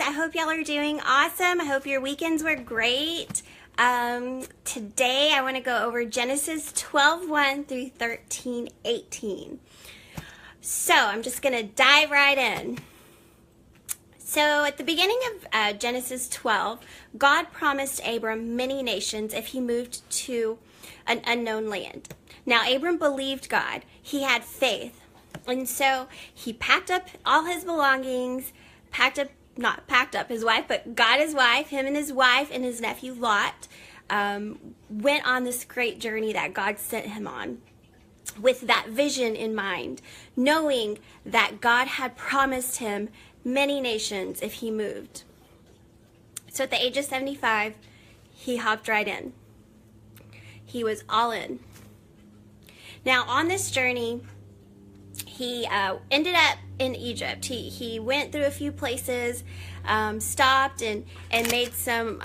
I hope y'all are doing awesome. I hope your weekends were great. Today I want to go over Genesis 12:1 through 13:18. So I'm just going to dive right in. So at the beginning of Genesis 12, God promised Abram many nations if he moved to an unknown land. Now Abram believed God. He had faith. And so he packed up all his belongings, not packed up his wife, but got his wife, him and his nephew Lot, went on this great journey that God sent him on with that vision in mind, knowing that God had promised him many nations if he moved. So at the age of 75, he hopped right in. He was all in. Now on this journey, he ended up in Egypt. He went through a few places, stopped and made some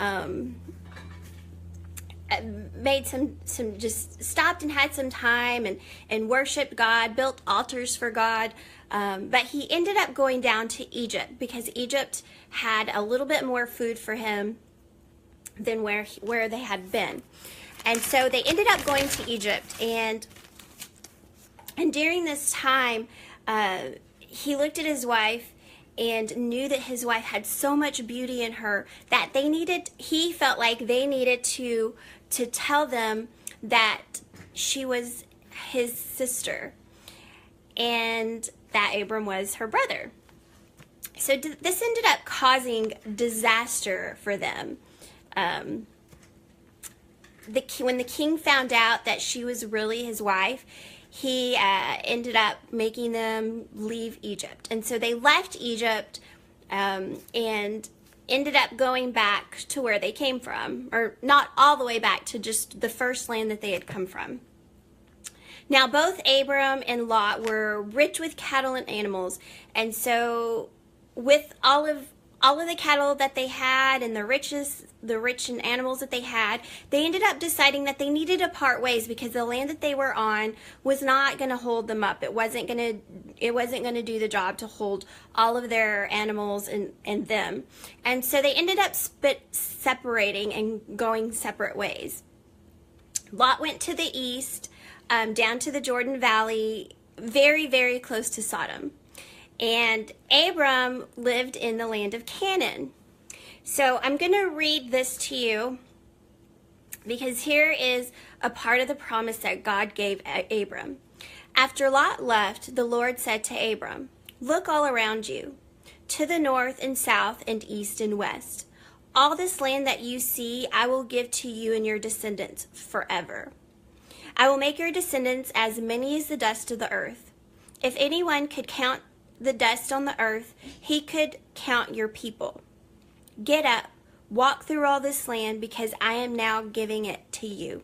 just stopped and had some time and worshiped God, built altars for God. But he ended up going down to Egypt because Egypt had a little bit more food for him than where they had been. And so they ended up going to Egypt, and during this time, he looked at his wife and knew that his wife had so much beauty in her that he felt like they needed to tell them that she was his sister and that Abram was her brother. So this ended up causing disaster for them. When the king found out that she was really his wife, he ended up making them leave Egypt. And so they left Egypt and ended up going back to where they came from, or not all the way back to just the first land that they had come from. Now both Abram and Lot were rich with cattle and animals, and so with all of the cattle that they had and the rich and animals that they had, they ended up deciding that they needed to part ways because the land that they were on was not going to hold them up. It wasn't going to do the job to hold all of their animals and them. And so they ended up separating and going separate ways. Lot went to the east, down to the Jordan Valley, very, very close to Sodom. And Abram lived in the land of Canaan. So I'm going to read this to you because here is a part of the promise that God gave Abram. After Lot left, the Lord said to Abram, "Look all around you, to the north and south and east and west. All this land that you see, I will give to you and your descendants forever. I will make your descendants as many as the dust of the earth. If anyone could count the dust on the earth, he could count your people. Get up, walk through all this land, because I am now giving it to you."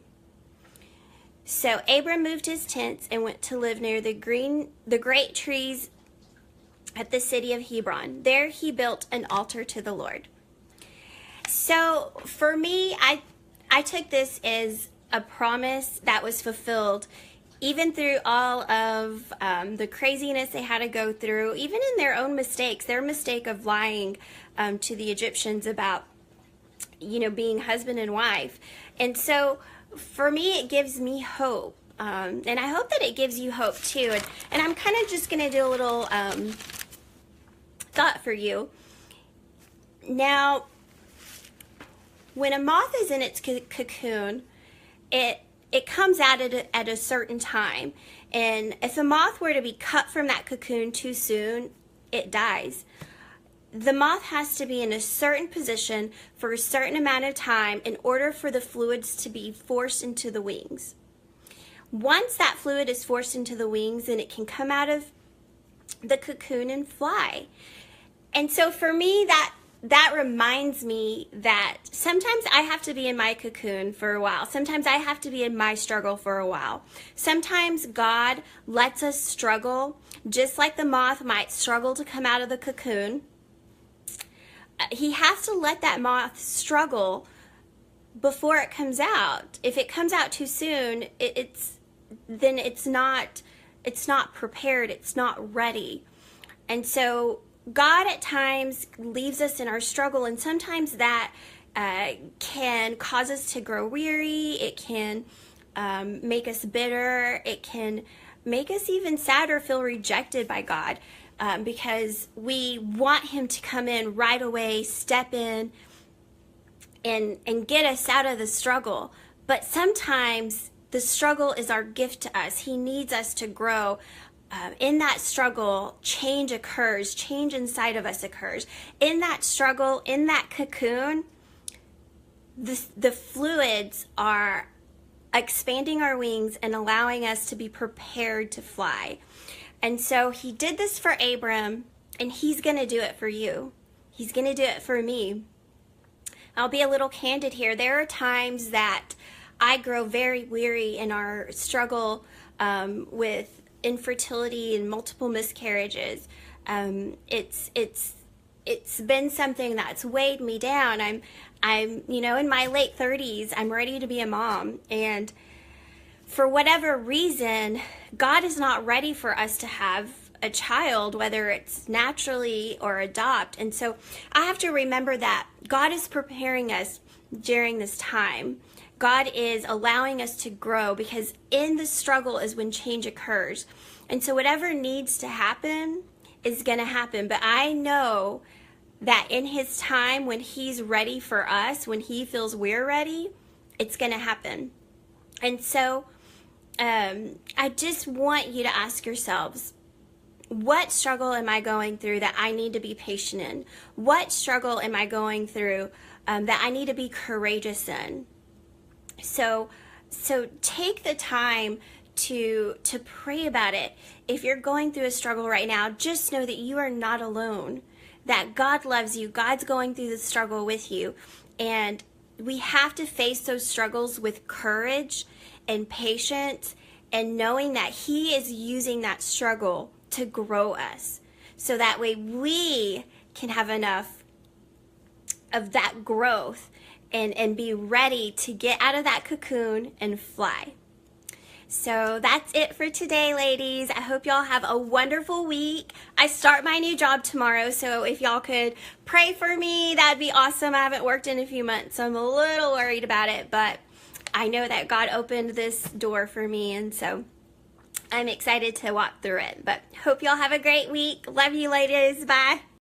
So Abram moved his tents and went to live near the great trees at the city of Hebron. There he built an altar to the Lord. So for me, I took this as a promise that was fulfilled even through all of the craziness they had to go through, even in their own mistakes, their mistake of lying to the Egyptians about, being husband and wife. And so for me, it gives me hope. And I hope that it gives you hope too. And I'm kind of just going to do a little thought for you. Now, when a moth is in its cocoon, it comes out at a certain time. And if a moth were to be cut from that cocoon too soon, it dies. The moth has to be in a certain position for a certain amount of time in order for the fluids to be forced into the wings. Once that fluid is forced into the wings, then it can come out of the cocoon and fly. And so for me, that reminds me that sometimes I have to be in my cocoon for a while. Sometimes I have to be in my struggle for a while. Sometimes God lets us struggle, just like the moth might struggle to come out of the cocoon. He has to let that moth struggle before it comes out. If it comes out too soon, it's not prepared, it's not ready. And so God at times leaves us in our struggle, and sometimes that can cause us to grow weary. It can make us bitter. It can make us even sad or feel rejected by God, because we want him to come in right away, step in, and get us out of the struggle. But sometimes the struggle is our gift to us. He needs us to grow. In that struggle, change occurs. Change inside of us occurs. In that struggle, in that cocoon, the fluids are expanding our wings and allowing us to be prepared to fly. And so he did this for Abram, and he's going to do it for you. He's going to do it for me. I'll be a little candid here. There are times that I grow very weary in our struggle with infertility and multiple miscarriages. It's been something that's weighed me down. I'm in my late 30s. I'm ready to be a mom, and for whatever reason, God is not ready for us to have a child, whether it's naturally or adopt. And so I have to remember that God is preparing us during this time. God is allowing us to grow, because in the struggle is when change occurs. And so whatever needs to happen is going to happen. But I know that in his time, when he's ready for us, when he feels we're ready, it's going to happen. And so I just want you to ask yourselves, what struggle am I going through that I need to be patient in? What struggle am I going through that I need to be courageous in? So take the time to pray about it. If you're going through a struggle right now, just know that you are not alone, that God loves you. God's going through the struggle with you. And we have to face those struggles with courage and patience, and knowing that he is using that struggle to grow us, so that way we can have enough of that growth and be ready to get out of that cocoon and fly. So that's it for today, ladies. I hope y'all have a wonderful week. I start my new job tomorrow, so if y'all could pray for me, that'd be awesome. I haven't worked in a few months, so I'm a little worried about it, but I know that God opened this door for me, and so I'm excited to walk through it. But hope y'all have a great week. Love you, ladies. Bye.